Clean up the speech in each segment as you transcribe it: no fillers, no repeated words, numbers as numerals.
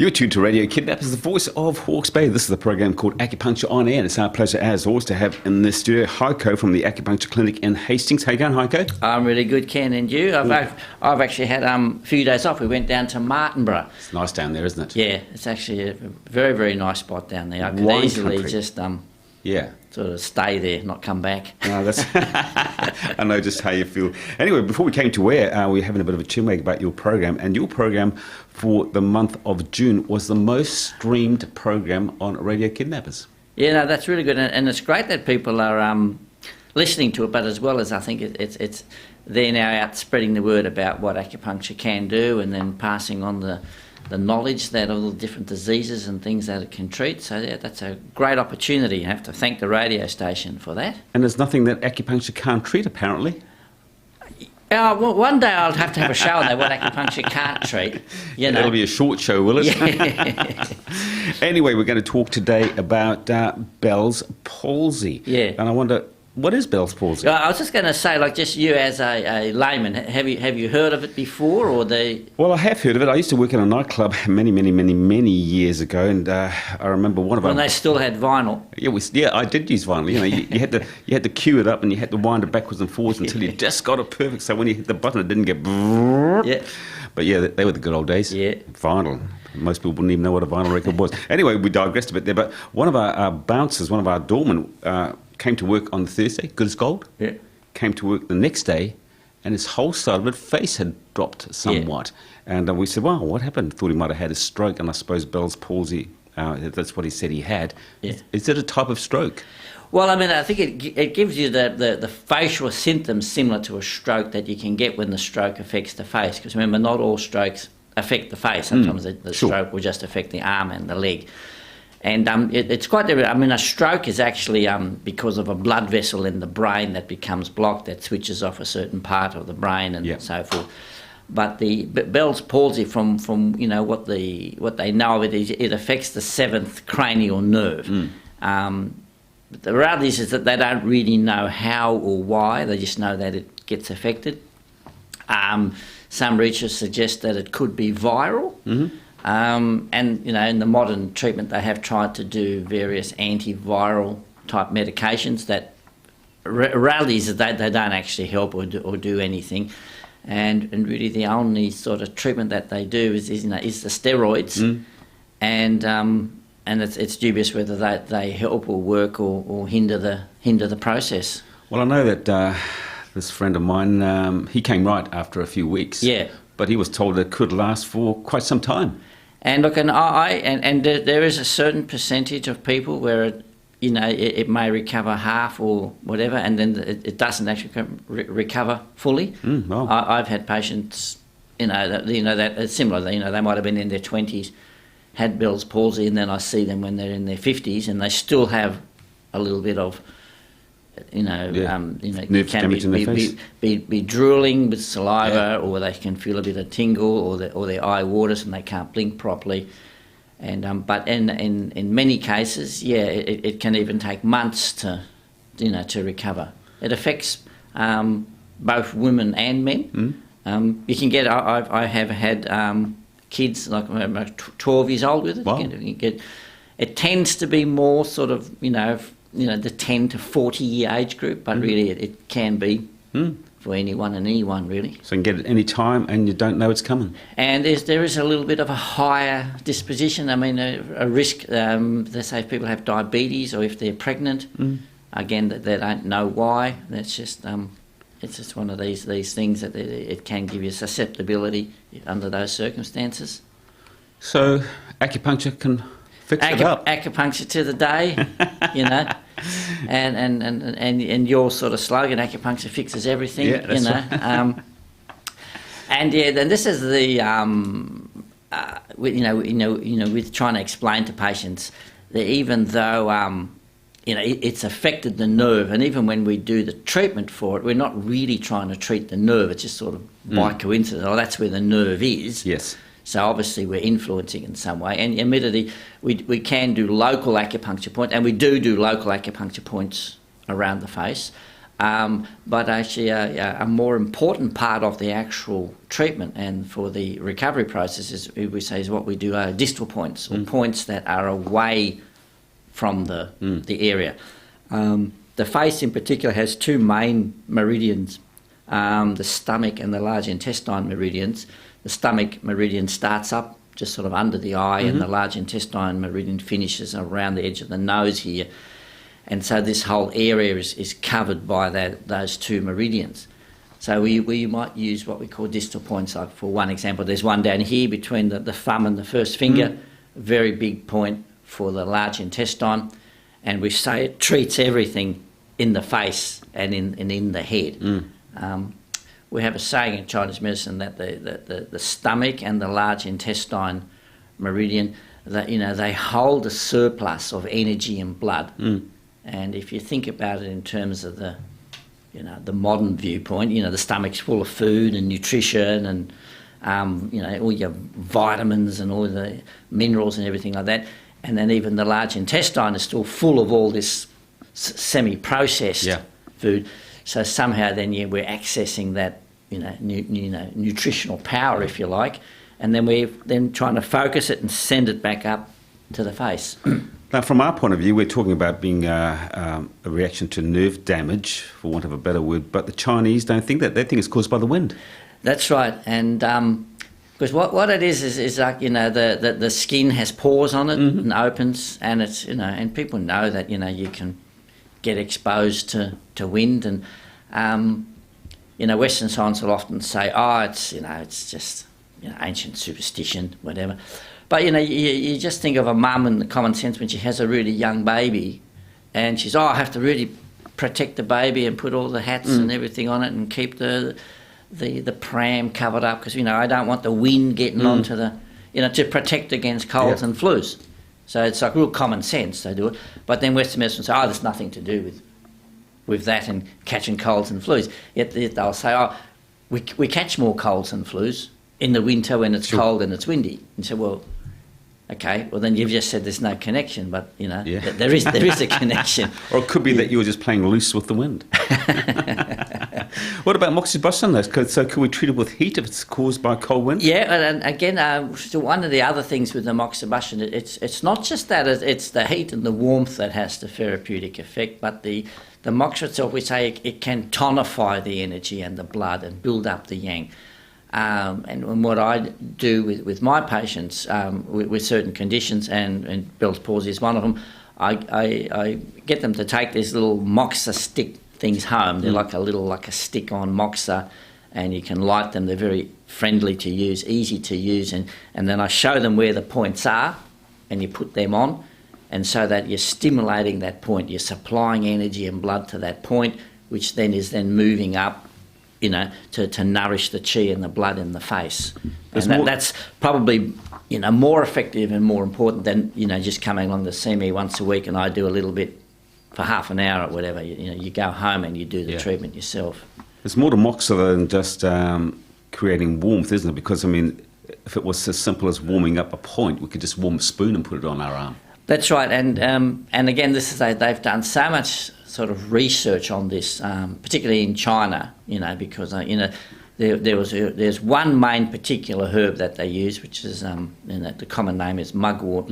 You're tuned to Radio Kidnappers, the voice of Hawke's Bay. This is a program called Acupuncture On Air, and it's our pleasure, as always, to have in the studio Heiko from the Acupuncture Clinic in Hastings. How you going, Heiko? I'm really good, Ken, and you? I've actually had a few days off. We went down to Martinborough. It's nice down there, isn't it? Yeah, it's actually a very, very nice spot down there. I could Wine easily country. just Yeah. sort of stay there, not come back. No, that's I know just how you feel. Anyway, before we came to air, we were having a bit of a chinwag about your program, and your program for the month of June was the most streamed program on Radio Kidnappers. Yeah, no, that's really good, and it's great that people are listening to it, but as well as I think it's they're now out spreading the word about what acupuncture can do, and then passing on the knowledge that all the different diseases and things that it can treat. So yeah, that's a great opportunity. I have to thank the radio station for that. And there's nothing that acupuncture can't treat, apparently. Well, one day I'll have to have a show on that, what acupuncture can't treat. You know. It'll be a short show, will it? Yeah. Anyway, we're going to talk today about Bells Palsy. Yeah. And I wonder, what is Bells Palsy? I was just going to say, like, just you as a layman, have you heard of it before, or Well, I have heard of it. I used to work in a nightclub many years ago, and I remember one of when they still had vinyl? Yeah, I did use vinyl. You know, you had to cue it up, and you had to wind it backwards and forwards until you just got it perfect. So when you hit the button, it didn't get. Yeah. But yeah, they were the good old days. Yeah. Vinyl. Most people wouldn't even know what a vinyl record was. Anyway, we digressed a bit there. But one of our bouncers, one of our doormen, came to work on Thursday, good as gold. Yeah. Came to work the next day, and his whole side of his face had dropped somewhat. Yeah. And we said, "Wow, what happened?" Thought he might have had a stroke, and I suppose Bell's palsy. That's what he said he had. Yeah. Is it a type of stroke? Well, I mean, I think it gives you the facial symptoms similar to a stroke that you can get when the stroke affects the face. Because remember, not all strokes affect the face. Sometimes the sure. stroke will just affect the arm and the leg. And it's quite different. I mean, a stroke is actually because of a blood vessel in the brain that becomes blocked, that switches off a certain part of the brain and so forth. But the Bell's palsy, from you know what they know of it, is it affects the seventh cranial nerve. But the reality is that they don't really know how or why. They just know that it gets affected. Some research suggests that it could be viral. Mm-hmm. And, you know, in the modern treatment, they have tried to do various antiviral type medications that reality is that they don't actually help or do anything. And really the only sort of treatment that they do is the steroids. And it's dubious whether they help or work or hinder the process. Well, I know that this friend of mine, he came right after a few weeks. Yeah. But he was told it could last for quite some time. And look, and there is a certain percentage of people where it may recover half or whatever, and then it doesn't actually recover fully. Wow. I've had patients, that it's similar. They might have been in their 20s, had Bell's palsy, and then I see them when they're in their 50s, and they still have a little bit of. You can be drooling with saliva, or they can feel a bit of tingle, or their eye waters and they can't blink properly. And but in many cases, it can even take months to recover. It affects both women and men. You can get. I have had kids like 12 years old with it. Wow. You can get. It tends to be more sort of the 10 to 40 year age group, but really it can be for anyone really. So you can get it any time and you don't know it's coming. And there is a little bit of a higher disposition. I mean, a risk, let's say if people have diabetes or if they're pregnant, again, they don't know why. That's just, it's just one of these things that it can give you susceptibility under those circumstances. So acupuncture can fix it up. Acupuncture to the day, and your sort of slogan, acupuncture fixes everything, Yeah, that's right. And then this is the with trying to explain to patients that even though it's affected the nerve, and even when we do the treatment for it, we're not really trying to treat the nerve. It's just sort of by coincidence. Oh, that's where the nerve is. Yes. So obviously we're influencing in some way. And admittedly, we can do local acupuncture points, and we do local acupuncture points around the face. But actually a more important part of the actual treatment and for the recovery process is, we say, is what we do are distal points, or points that are away from the area. The face in particular has two main meridians, the stomach and the large intestine meridians. The stomach meridian starts up just sort of under the eye, and the large intestine meridian finishes around the edge of the nose here. And so this whole area is covered by those two meridians. So we might use what we call distal points. Like, for one example, there's one down here between the thumb and the first finger, a very big point for the large intestine. And we say it treats everything in the face and in the head. We have a saying in Chinese medicine that the stomach and the large intestine meridian, that, you know, they hold a surplus of energy and blood. And if you think about it in terms of the modern viewpoint, you know, the stomach's full of food and nutrition and, you know, all your vitamins and all the minerals and everything like that. And then even the large intestine is still full of all this semi-processed food. So somehow then we're accessing that, nutritional power, if you like, and then we're then trying to focus it and send it back up to the face. Now, from our point of view, we're talking about being a reaction to nerve damage, for want of a better word, but the Chinese don't think that. They think it's caused by the wind. That's right, and because what it is like, the skin has pores on it and opens, and it's, and people know that, you can get exposed to wind, and Western science will often say, it's just ancient superstition, whatever. But you just think of a mum in the common sense when she has a really young baby, and she's, I have to really protect the baby and put all the hats and everything on it and keep the pram covered up because I don't want the wind getting onto the, to protect against colds and flus. So it's like real common sense they do it. But then Western medicine say, there's nothing to do with that and catching colds and flus. Yet they'll say, we catch more colds and flus in the winter when it's cold and it's windy. And so, well, okay, well then you've just said there's no connection, but there is a connection. Or it could be that you were just playing loose with the wind. What about moxibustion though? So could we treat it with heat if it's caused by cold wind? Yeah, and again, so one of the other things with the moxibustion, it's not just that it's the heat and the warmth that has the therapeutic effect, but the mox itself, we say it can tonify the energy and the blood and build up the yang. And what I do with my patients with certain conditions, and Bells Palsy is one of them, I get them to take these little moxa stick things home. They're like a stick-on moxa, and you can light them. They're very friendly to use, easy to use, and then I show them where the points are, and you put them on, and so that you're stimulating that point. You're supplying energy and blood to that point, which then is moving up, to nourish the chi and the blood in the face. And that's probably, more effective and more important than, just coming along to see me once a week and I do a little bit for half an hour or whatever. You go home and you do the treatment yourself. There's more to moxa than just creating warmth, isn't it? Because, if it was as simple as warming up a point, we could just warm a spoon and put it on our arm. That's right. And again, they've done so much sort of research on this, particularly in China, because there's one main particular herb that they use, which is the common name is mugwort,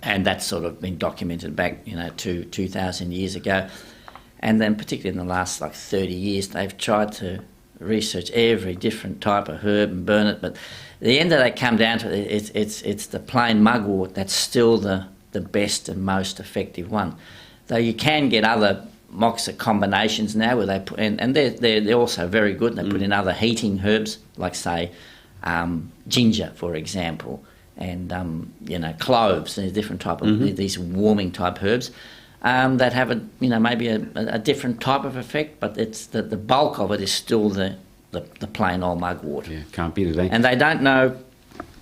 and that's sort of been documented back to 2,000 years ago, and then particularly in the last 30 years they've tried to research every different type of herb and burn it, but the end that they come down to it's the plain mugwort that's still the best and most effective one. Though you can get other moxa combinations now where they put in, and they're also very good. They put in other heating herbs, like say ginger, for example, and cloves. There's different type of these warming type herbs that have maybe a different type of effect, but it's the bulk of it is still the plain old mugwort. Yeah, can't beat it, eh? And they don't know.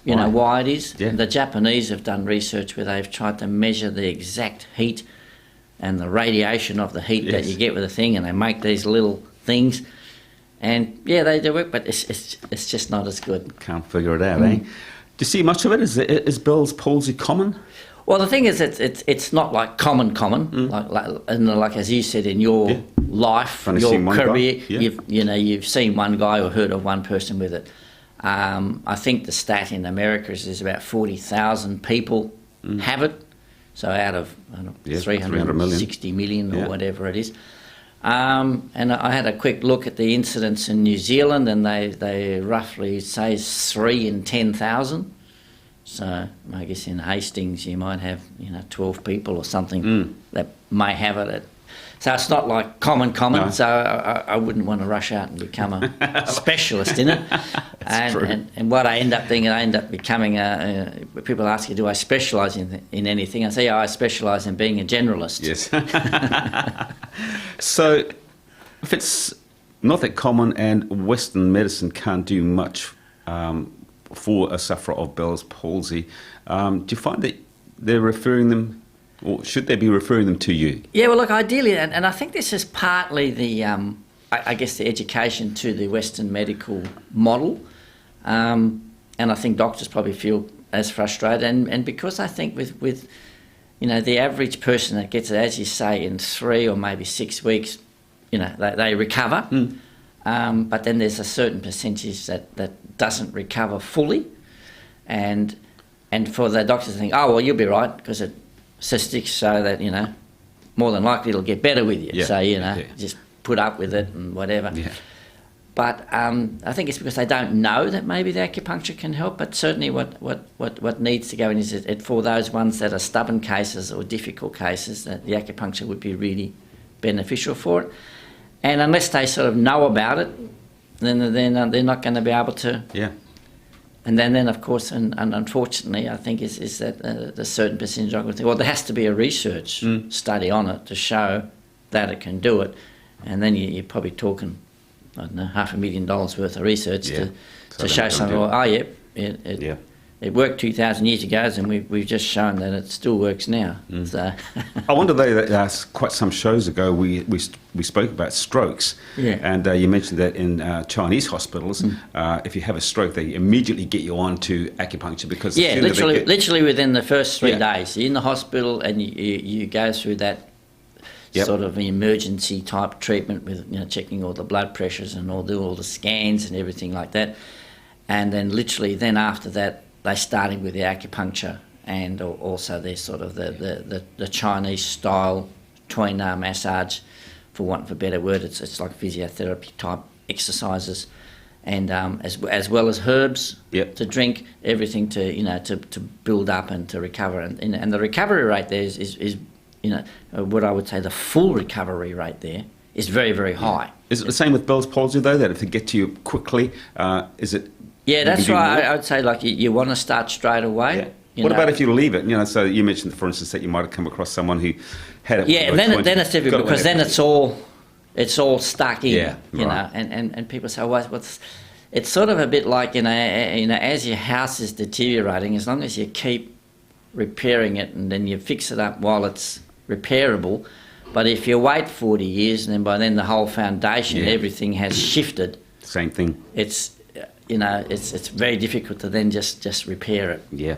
Why it is. Yeah. The Japanese have done research where they've tried to measure the exact heat and the radiation of the heat that you get with the thing, and they make these little things, and they do work, but it's just not as good. Can't figure it out, eh? Do you see much of it? Is Bell's Palsy common? Well, the thing is, it's not like common, like as you said in your life, your career, you've seen one guy or heard of one person with it. I think the stat in America is about 40,000 people have it. So out of 360 million or whatever it is. And I had a quick look at the incidence in New Zealand, and they roughly say 3 in 10,000. So I guess in Hastings you might have 12 people or something that may have it. So it's not like common. No. So I wouldn't want to rush out and become a specialist in it. And what I end up doing, I end up becoming people ask you, do I specialise in anything? I say, I specialise in being a generalist. Yes. So if it's not that common and Western medicine can't do much for a sufferer of Bell's palsy, do you find that they're referring them, or should they be referring them to you? Yeah, well, look, ideally, and I think this is partly the, I guess, the education to the Western medical model, and I think doctors probably feel as frustrated, and because I think with the average person that gets it, as you say, in 3 or maybe 6 weeks, they recover, but then there's a certain percentage that doesn't recover fully, and for the doctors to think, oh, well, you'll be right, because it cystic, so that more than likely it'll get better with you. So just put up with it and whatever. Yeah. But I think it's because they don't know that maybe the acupuncture can help. But certainly, what needs to go in is it for those ones that are stubborn cases or difficult cases, that the acupuncture would be really beneficial for it. And unless they sort of know about it, then they're not going to be able to. Yeah. And then of course, and unfortunately, I think is that the certain percentage of think, well, there has to be a research study on it to show that it can do it, and then you're probably talking, I don't know, $500,000 worth of research to show something. Well, it worked 2,000 years ago, and we've just shown that it still works now. So I wonder that quite some shows ago we spoke about strokes, and you mentioned that in Chinese hospitals, if you have a stroke, they immediately get you on to acupuncture because literally within the first 3 days, you're in the hospital and you go through that sort of emergency type treatment with checking all the blood pressures and all the scans and everything like that, and then literally then after that, they started with the acupuncture and also their sort of the Chinese style tween massage, for want of a better word. It's like physiotherapy type exercises, and as well as herbs to drink, everything to build up and to recover, and the recovery rate there is what I would say the full recovery rate there is very, very high. Is it the same with Bell's palsy though, that if they get to you quickly, is it? Yeah, that's right. I would say like you want to start straight away. Yeah. What about if you leave it? So you mentioned, for instance, that you might have come across someone who had it. Yeah, then it's difficult because then it's all stuck in. And people say, well, it's sort of a bit like as your house is deteriorating, as long as you keep repairing it and then you fix it up while it's repairable. But if you wait 40 years and then by then the whole foundation, everything has shifted. Same thing. It's very difficult to then just repair it. Yeah.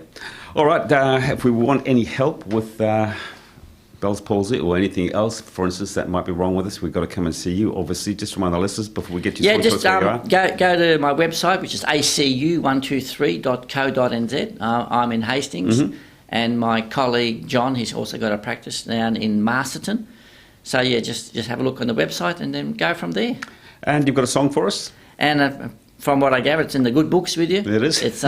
All right. If we want any help with Bell's palsy or anything else, for instance, that might be wrong with us, we've got to come and see you. Obviously, just remind the listeners before we get to where you are. Go to my website, which is acu123.co.nz. I'm in Hastings, and my colleague John, he's also got a practice down in Masterton. So just have a look on the website and then go from there. And you've got a song for us? And from what I gather, it's in the good books with you. It is. It's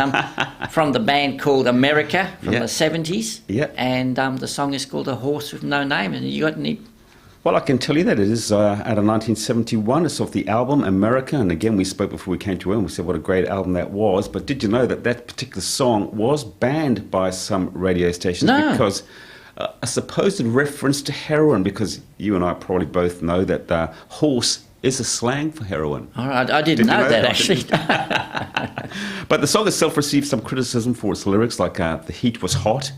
from the band called America from the 70s. Yeah. And the song is called A Horse With No Name. And you got any? Well, I can tell you that it is out of 1971. It's off the album America. And again, we spoke before we came to it and we said what a great album that was. But did you know that particular song was banned by some radio stations because a supposed reference to heroin? Because you and I probably both know that horse is a slang for heroin. All right, I didn't know that actually. But the song itself received some criticism for its lyrics, like the heat was hot,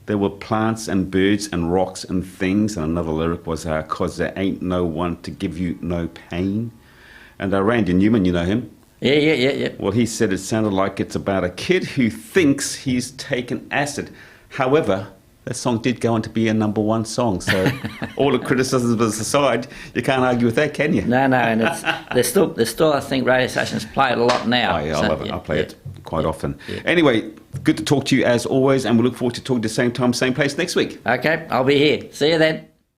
there were plants and birds and rocks and things, and another lyric was, 'cause there ain't no one to give you no pain. And Randy Newman, you know him? Yeah. Well, he said it sounded like it's about a kid who thinks he's taken acid. However, that song did go on to be a number one song. So all the criticisms aside, you can't argue with that, can you? No, and there's still I think radio stations play it a lot now. Oh yeah, I love it. I play it quite often. Yeah. Anyway, good to talk to you as always, and we look forward to talking at the same time, same place next week. Okay, I'll be here. See you then.